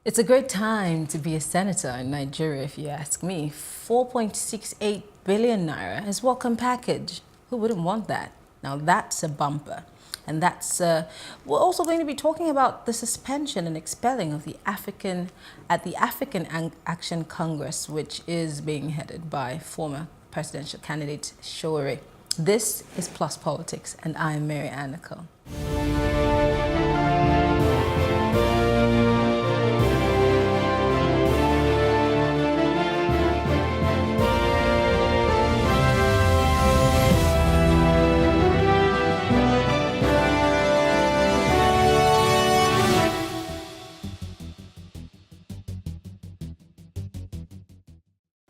It's a great time to be a senator in Nigeria, if you ask me. 4.68 billion naira is welcome package. Who wouldn't want that? Now that's a bumper. And that's, we're also going to be talking about the suspension and expelling of the African Action Congress, which is being headed by former presidential candidate Shore. This is Plus Politics, and I am Mary Annico.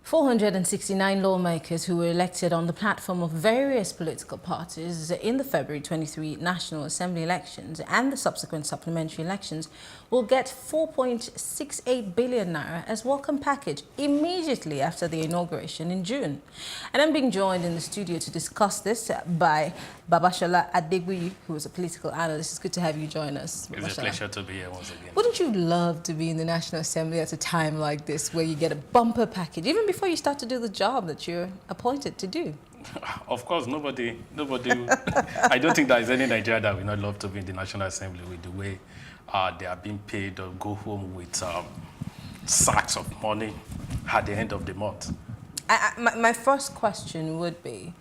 469 lawmakers who were elected on the platform of various political parties in the February 23 National Assembly elections and the subsequent supplementary elections will get 4.68 billion naira as welcome package immediately after the inauguration in June. And I'm being joined in the studio to discuss this by Babashola Adegbuyi, who is a political analyst. It's good to have you join us, Babashola. It's a pleasure to be here once again. Wouldn't you love to be in the National Assembly at a time like this where you get a bumper package, even before you start to do the job that you're appointed to do? Of course, nobody. I don't think there is any Nigerian that will not love to be in the National Assembly with the way they are being paid or go home with sacks of money at the end of the month. My first question would be,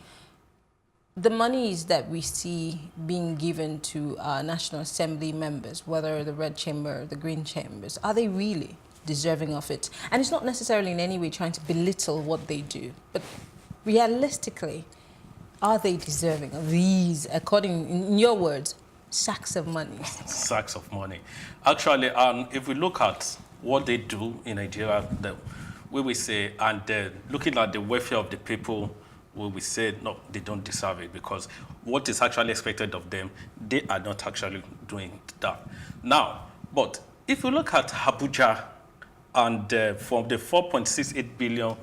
the monies that we see being given to National Assembly members, whether the red chamber or the green chambers, are they really deserving of it? And it's not necessarily in any way trying to belittle what they do, but realistically, are they deserving of these, according, in your words, sacks of money? Sacks of money. Actually, if we look at what they do in Nigeria, we will say, and looking at the welfare of the people, we say, no, they don't deserve it, because what is actually expected of them, they are not actually doing that. Now, but if you look at Abuja, and from the 4.68 billion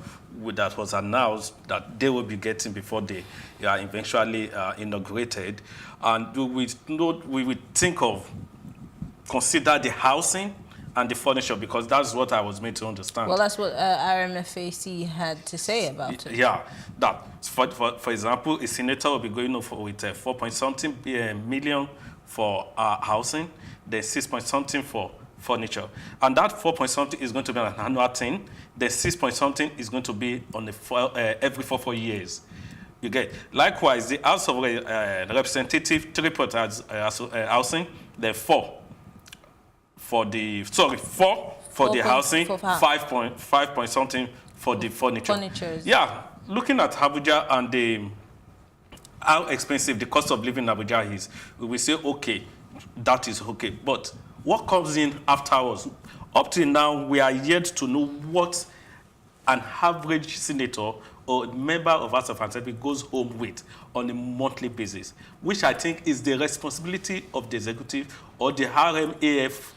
that was announced that they will be getting before they are eventually inaugurated, and we would consider the housing and the furniture, because that's what I was made to understand. Well, that's what RMFAC had to say about it. Yeah, that for example, a senator will be going over with 4-point-something million for housing, then 6-point-something for furniture, and that 4-point-something is going to be an annual thing. The 6-point-something is going to be on the every 4 years. You get. Likewise, the House of Representative 3-point housing, then 4 for the housing, 5-point-something for the furniture. Furnitures. Yeah, looking at Abuja and how expensive the cost of living in Abuja is, we will say, okay, that is okay. But what comes in afterwards? Up till now, we are yet to know what an average senator or member of House of Assembly goes home with on a monthly basis, which I think is the responsibility of the executive or the RMAF,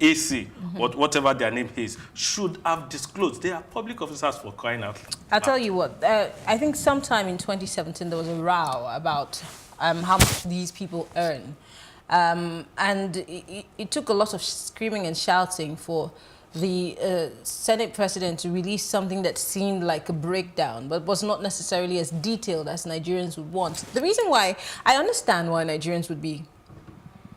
AC, whatever their name is, should have disclosed. They are public officers, for crying out loud. I'll tell you what, I think sometime in 2017 there was a row about how much these people earn. And it took a lot of screaming and shouting for the Senate president to release something that seemed like a breakdown, but was not necessarily as detailed as Nigerians would want. The reason why, I understand why Nigerians would be,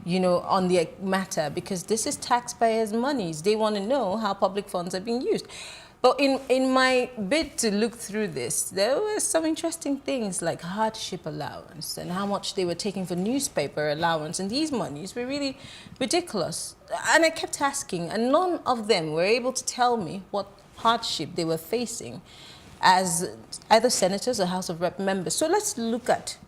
you know, on the matter, because this is taxpayers' monies. They want to know how public funds are being used. But in my bid to look through this, there were some interesting things like hardship allowance and how much they were taking for newspaper allowance. And these monies were really ridiculous. And I kept asking, and none of them were able to tell me what hardship they were facing as either senators or House of Rep members. So let's look at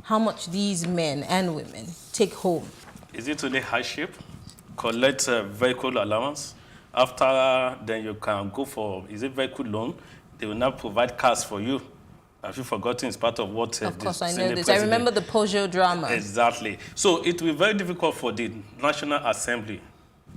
how much these men and women take home. Is it only hardship? Collect vehicle allowance? After then you can go for, is it vehicle loan? They will now provide cars for you. Have you forgotten it's part of what? Of course, I know this. I remember the Peugeot drama. Exactly. So it will be very difficult for the National Assembly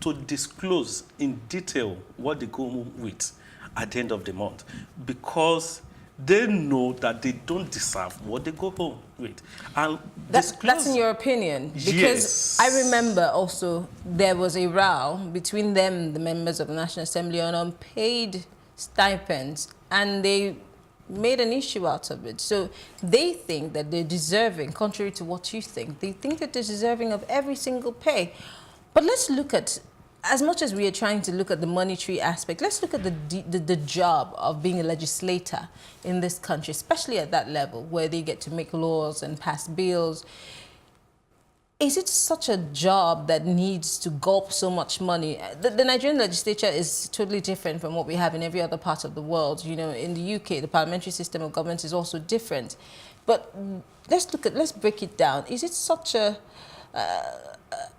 to disclose in detail what they go with at the end of the month, because they know that they don't deserve what they go home with. And that's in your opinion? Because yes. I remember also there was a row between them, the members of the National Assembly, on unpaid stipends, and they made an issue out of it. So they think that they're deserving, contrary to what you think, they think that they're deserving of every single pay. But let's look at, as much as we are trying to look at the monetary aspect, let's look at the job of being a legislator in this country, especially at that level where they get to make laws and pass bills. Is it such a job that needs to gulp so much money? The Nigerian legislature is totally different from what we have in every other part of the world. You know, in the UK, the parliamentary system of government is also different. But let's break it down. Is it such a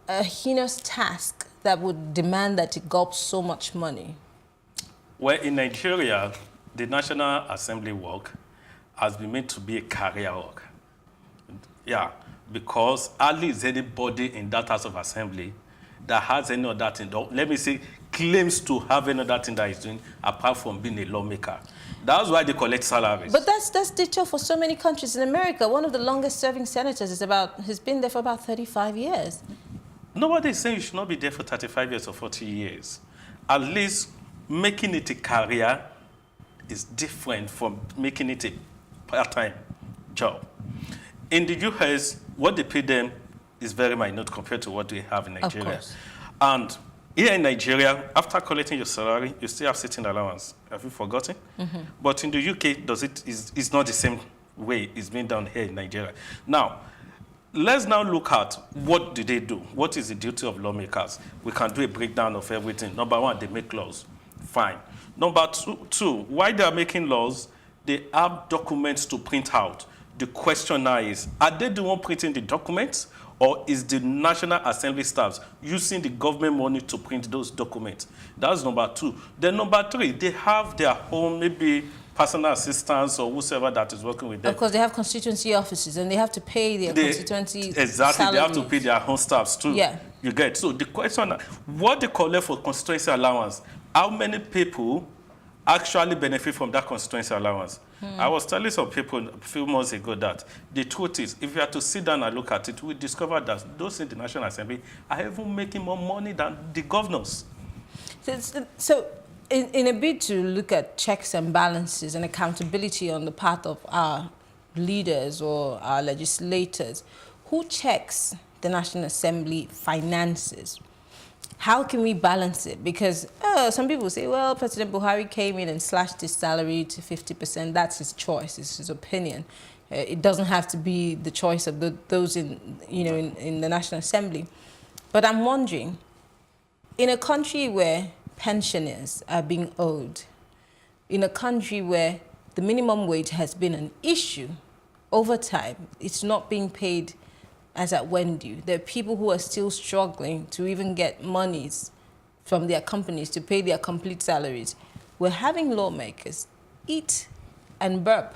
heinous task that would demand that it gulps so much money? Well, in Nigeria, the National Assembly work has been made to be a career work. Yeah, because hardly is anybody in that House of Assembly that has any other thing, let me say, claims to have any other thing that he's doing apart from being a lawmaker. That's why they collect salaries. But that's detailed for so many countries. In America, one of the longest serving senators has been there for about 35 years. Nobody is saying you should not be there for 35 years or 40 years. At least making it a career is different from making it a part-time job. In the US, what they pay them is very minute compared to what they have in Nigeria. Of course. And here in Nigeria, after collecting your salary, you still have sitting allowance. Have you forgotten? Mm-hmm. But in the UK, it's not the same way it's being done here in Nigeria. Now, let's now look at what do they do? What is the duty of lawmakers? We can do a breakdown of everything. Number one, they make laws. Fine. Number two, why they are making laws, they have documents to print out. The question now is, are they the one printing the documents, or is the National Assembly staffs using the government money to print those documents? That's number two. Then number three, they have their own maybe personal assistants or whoever that is working with them. Of course, they have constituency offices and they have to pay their constituency Exactly, salaries. they have to pay their own staffs too. Yeah. You get. So the question, what they collect for constituency allowance, how many people actually benefit from that constituency allowance? I was telling some people a few months ago that the truth is, if you have to sit down and look at it, we discover that those in the National Assembly are even making more money than the governors. So in a bid to look at checks and balances and accountability on the part of our leaders or our legislators, who checks the National Assembly finances? How can we balance it? Because some people say, well, President Buhari came in and slashed his salary to 50%. That's his choice. It's his opinion. It doesn't have to be the choice of those in the National Assembly. But I'm wondering, in a country where pensioners are being owed, in a country where the minimum wage has been an issue over time, it's not being paid as at when due. There are people who are still struggling to even get monies from their companies to pay their complete salaries. We're having lawmakers eat and burp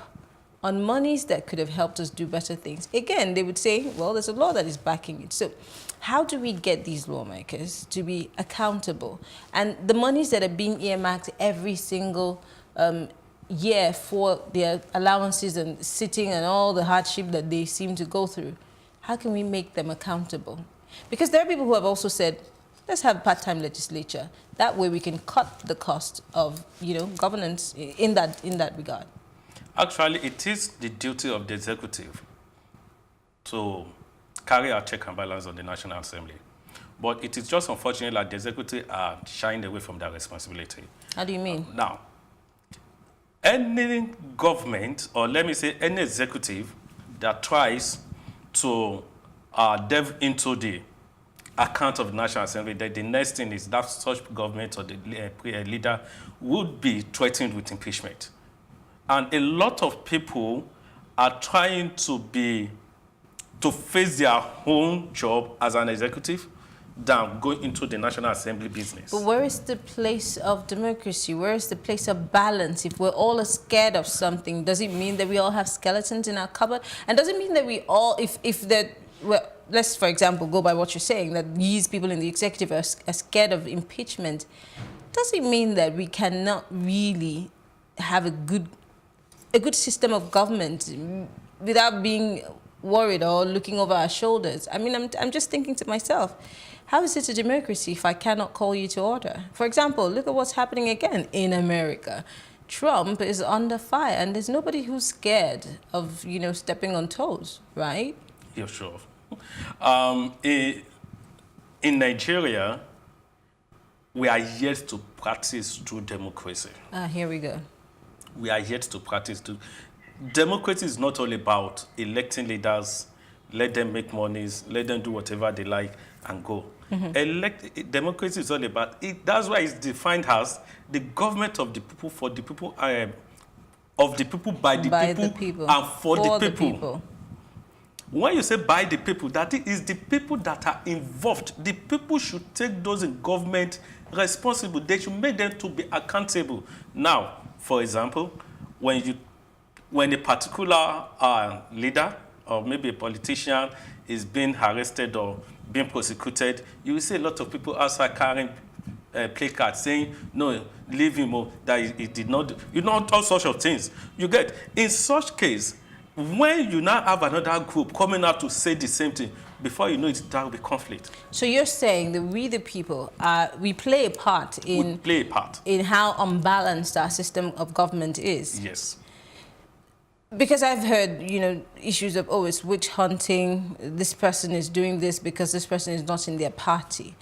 on monies that could have helped us do better things. Again, they would say, well, there's a law that is backing it. So how do we get these lawmakers to be accountable? And the monies that are being earmarked every single year for their allowances and sitting and all the hardship that they seem to go through, how can we make them accountable? Because there are people who have also said, let's have a part-time legislature. That way we can cut the cost of, governance in that regard. Actually, it is the duty of the executive to carry out check and balance on the National Assembly. But it is just unfortunate that the executive are shying away from their responsibility. How do you mean? Now, any government, or let me say any executive that tries to delve into the account of the National Assembly, that the next thing is that such government or the leader would be threatened with impeachment. And a lot of people are trying to face their own job as an executive than going into the National Assembly business. But where is the place of democracy? Where is the place of balance? If we're all scared of something, does it mean that we all have skeletons in our cupboard? And does it mean that we all, let's, for example, go by what you're saying, that these people in the executive are scared of impeachment, does it mean that we cannot really have a good a good system of government without being worried or looking over our shoulders. I mean, I'm just thinking to myself, how is it a democracy if I cannot call you to order? For example, look at what's happening again in America. Trump is under fire, and there's nobody who's scared of, stepping on toes, right? Yeah, sure. In Nigeria, we are yet to practice true democracy. Here we go. We are yet to practice. Democracy is not all about electing leaders, let them make monies, let them do whatever they like and go. Democracy is all about it. That's why it's defined as the government of the people, for the people, of the people, by the people, and for the people. When you say by the people, that is the people that are involved. The people should take those in government responsible. They should make them to be accountable. Now, for example, when a particular leader or maybe a politician is being arrested or being prosecuted, you will see a lot of people outside carrying placards saying, no, leave him, or that he did not do, all sorts of things. You get, in such case, when you now have another group coming out to say the same thing, before you know it, there will be conflict. So you're saying that we, the people, we play a part in how unbalanced our system of government is? Yes. Because I've heard, issues of, it's witch hunting, this person is doing this because this person is not in their party.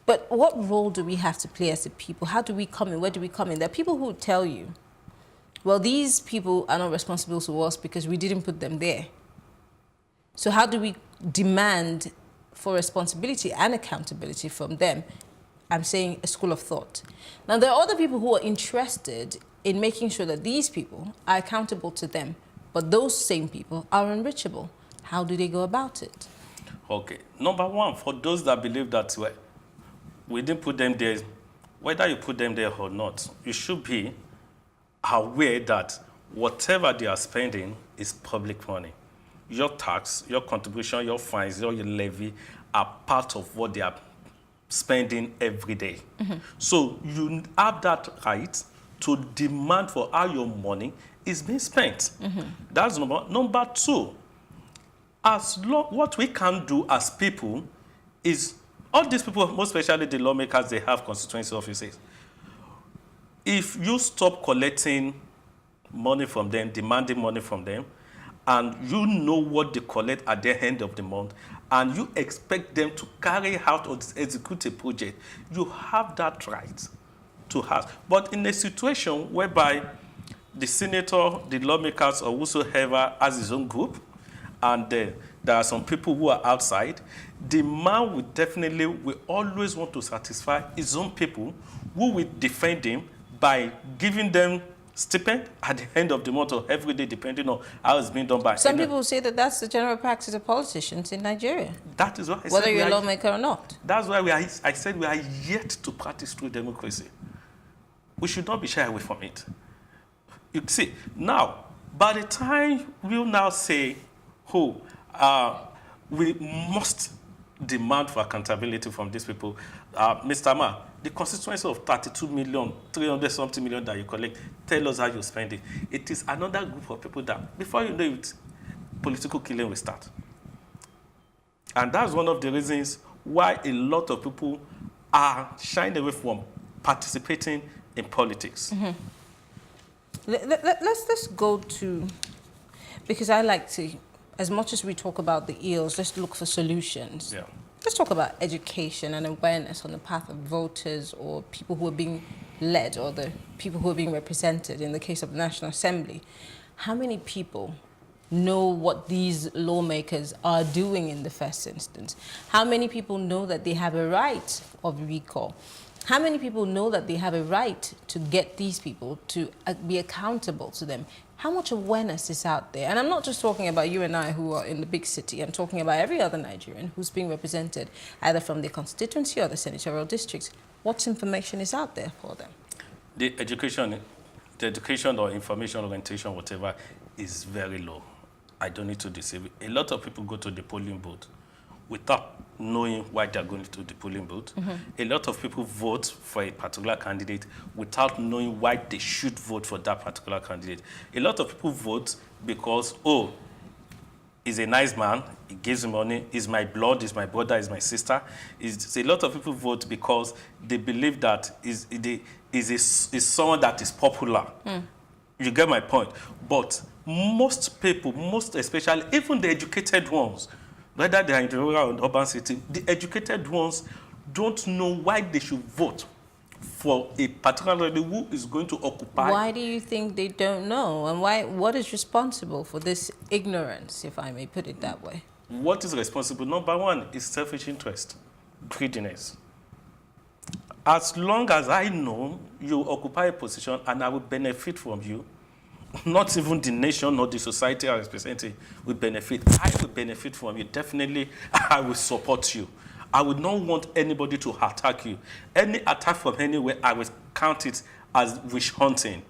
But what role do we have to play as a people? How do we come in? Where do we come in? There are people who tell you, well, these people are not responsible to us because we didn't put them there. So how do we demand for responsibility and accountability from them? I'm saying a school of thought. Now, there are other people who are interested in making sure that these people are accountable to them, but those same people are unreachable. How do they go about it? Okay. Number one, for those that believe that we didn't put them there, whether you put them there or not, you should be aware that whatever they are spending is public money. Your tax, your contribution, your fines, your levy are part of what they are spending every day. So you have that right to demand for how your money is being spent. That's number two. What we can do as people is, all these people, most especially the lawmakers, they have constituency offices. If you stop collecting money from them, demanding money from them, and you know what they collect at the end of the month, and you expect them to carry out or execute a project, you have that right to ask. But in a situation whereby the senator, the lawmakers, or whosoever has his own group, and there are some people who are outside, the man will always want to satisfy his own people, who will defend him by giving them stipend at the end of the month or every day, depending on how it's being done by. Some people say that that's the general practice of politicians in Nigeria. That is why I whether you're a lawmaker or not. That's why I said we are yet to practice true democracy. We should not be shy away from it. You see, now, by the time we'll now say, we must demand for accountability from these people, Mr. Ma, the constituency of 32 million, 300-something million that you collect, tell us how you spend it. It is another group of people that, before you know it, political killing will start. And that's one of the reasons why a lot of people are shying away from participating in politics. Let's go to, because I like to, as much as we talk about the ills, let's look for solutions. Yeah. Let's talk about education and awareness on the path of voters or people who are being led, or the people who are being represented in the case of the National Assembly. How many people know what these lawmakers are doing in the first instance? How many people know that they have a right of recall? How many people know that they have a right to get these people to be accountable to them? How much awareness is out there? And I'm not just talking about you and I who are in the big city. I'm talking about every other Nigerian who's being represented either from the constituency or the senatorial districts. What information is out there for them? The education or information orientation, whatever, is very low. I don't need to deceive you. A lot of people go to the polling booth without knowing why they're going to the polling booth. A lot of people vote for a particular candidate without knowing why they should vote for that particular candidate. A lot of people vote because, oh, he's a nice man, he gives me money, he's my blood, he's my brother, he's my sister. A lot of people vote because they believe that is someone that is popular. You get my point? But most people, most especially, even the educated ones, whether they are in the rural or urban city, the educated ones don't know why they should vote for a particular who is going to occupy. Why do you think they don't know? And what is responsible for this ignorance, if I may put it that way? What is responsible? Number one is selfish interest, greediness. As long as I know you occupy a position and I will benefit from you, not even the nation or the society I represent will benefit. I will benefit from you. Definitely, I will support you. I would not want anybody to attack you. Any attack from anywhere, I will count it as wish hunting.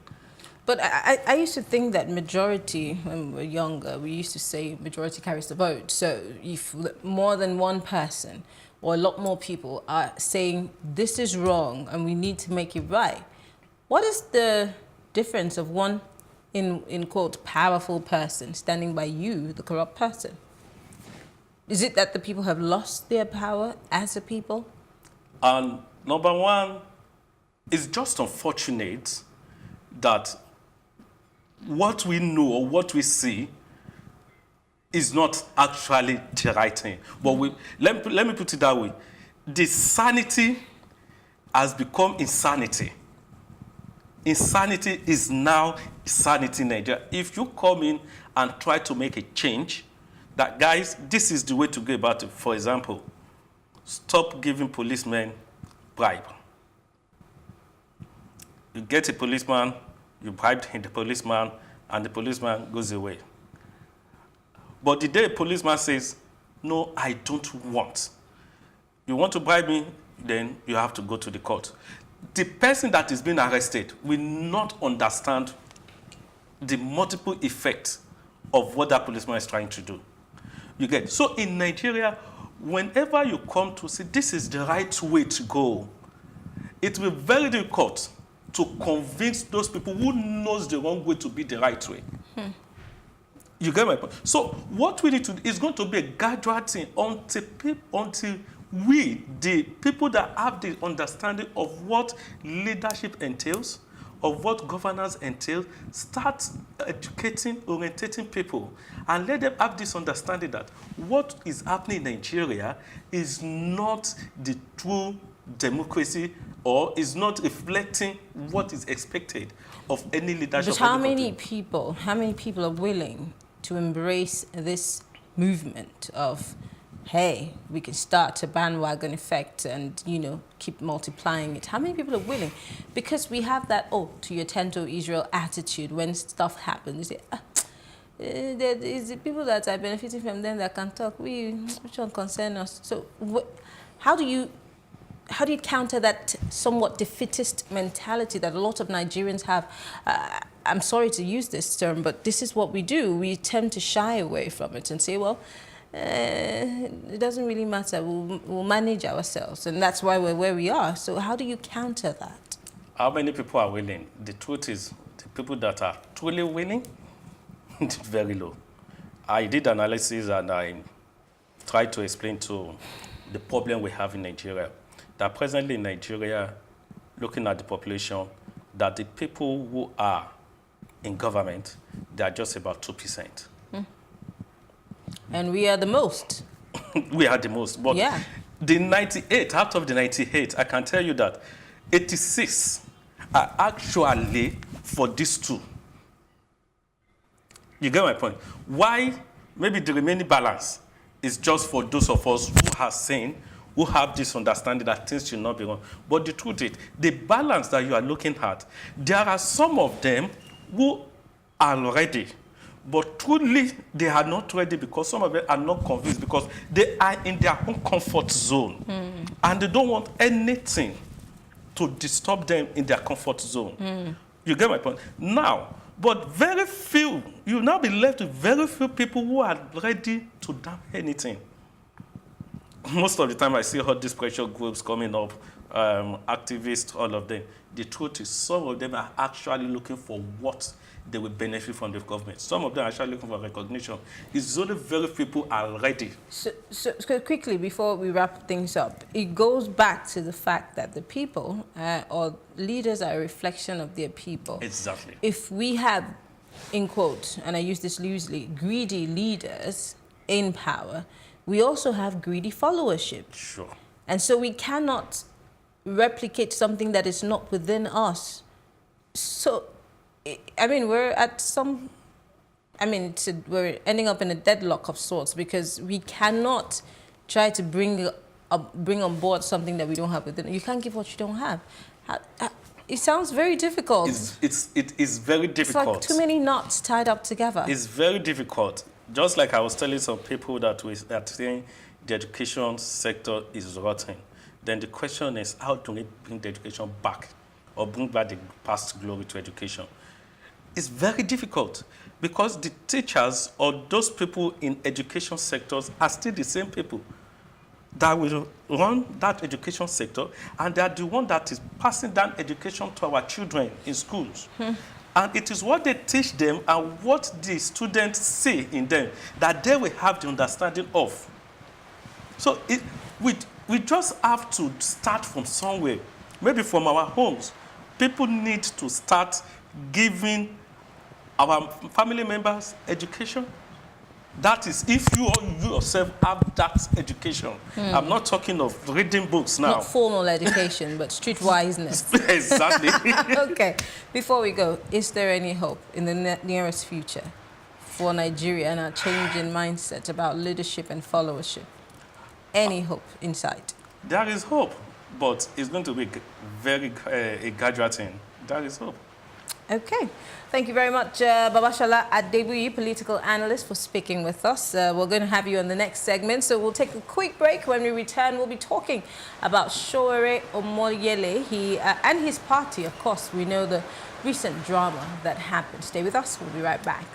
But I used to think that majority, when we were younger, we used to say majority carries the vote. So if more than one person or a lot more people are saying this is wrong and we need to make it right, what is the difference of one in quote powerful person standing by you, the corrupt person? Is it that the people have lost their power as a people? Number one, it's just unfortunate that what we know or what we see is not actually the right thing. But let me put it that way. The sanity has become insanity. Insanity is now sanity in Nigeria. If you come in and try to make a change, that guys, this is the way to go about it. For example, stop giving policemen bribe. You get a policeman, you bribe the policeman, and the policeman goes away. But the day a policeman says, no, I don't want. You want to bribe me, then you have to go to the court. The person that is being arrested will not understand the multiple effects of what that policeman is trying to do. You get? So in Nigeria, whenever you come to say this is the right way to go, it will be very difficult to convince those people who knows the wrong way to be the right way. You get my point? So what we need to do is going to be a gradual thing until we, the people that have the understanding of what leadership entails, of what governance entails, start educating, orientating people, and let them have this understanding that what is happening in Nigeria is not the true democracy or is not reflecting what is expected of any leadership. But how many people are willing to embrace this movement of, hey, we can start a bandwagon effect and, you know, keep multiplying it? How many people are willing? Because we have that, oh, to your tent, O Israel attitude when stuff happens. You say, there is the people that are benefiting from them that can talk. Which one concern us? So how do you counter that somewhat defeatist mentality that a lot of Nigerians have? I'm sorry to use this term, but this is what we do. We tend to shy away from it and say, well, it doesn't really matter. We'll manage ourselves, and that's why we're where we are. So how do you counter that? How many people are willing? The truth is, the people that are truly willing, it's very low. I did analysis and I tried to explain to the problem we have in Nigeria. That presently in Nigeria, looking at the population, that the people who are in government, they are just about 2%. And we are the most. We are the most. But yeah. The 98, out of the 98, I can tell you that 86 are actually for these two. You get my point? Why maybe the remaining balance is just for those of us who have seen, who have this understanding that things should not be wrong. But the truth is, the balance that you are looking at, there are some of them who are ready, but truly they are not ready because some of them are not convinced because they are in their own comfort zone. And they don't want anything to disturb them in their comfort zone. You get my point? Now, but very few, you'll now be left with very few people who are ready to do anything. most of the time I see all these pressure groups coming up, activists, all of them. The truth is some of them are actually looking for what they will benefit from the government. Some of them are actually looking for recognition. It's only very few people are ready. So quickly, before we wrap things up, it goes back to the fact that the people or leaders are a reflection of their people. Exactly. If we have, in quote, and I use this loosely, greedy leaders in power, we also have greedy followership. Sure. And so we cannot replicate something that is not within us. So, I mean, we're ending up in a deadlock of sorts because we cannot try to bring on board something that we don't have within. You can't give what you don't have. It sounds very difficult. It is very difficult. It's like too many knots tied up together. It's very difficult. Just like I was telling some people that saying the education sector is rotten. Then the question is, how do we bring the education back or bring back the past glory to education? It's very difficult because the teachers or those people in education sectors are still the same people that will run that education sector, and they are the one that is passing down education to our children in schools. And it is what they teach them and what the students see in them that they will have the understanding of. So we just have to start from somewhere, maybe from our homes. People need to start giving our family members education. That is, if you yourself have that education. I'm not talking of reading books now. Not formal education, but streetwiseness. Exactly. Okay. Before we go, is there any hope in the nearest future for Nigeria and our change in mindset about leadership and followership? Any hope in sight? There is hope, but it's going to be very a gradual thing. There is hope. Okay. Thank you very much, Babashola Adebuyi, political analyst, for speaking with us. We're going to have you on the next segment, so we'll take a quick break. When we return, we'll be talking about Sowore Omoyele and his party. Of course, we know the recent drama that happened. Stay with us. We'll be right back.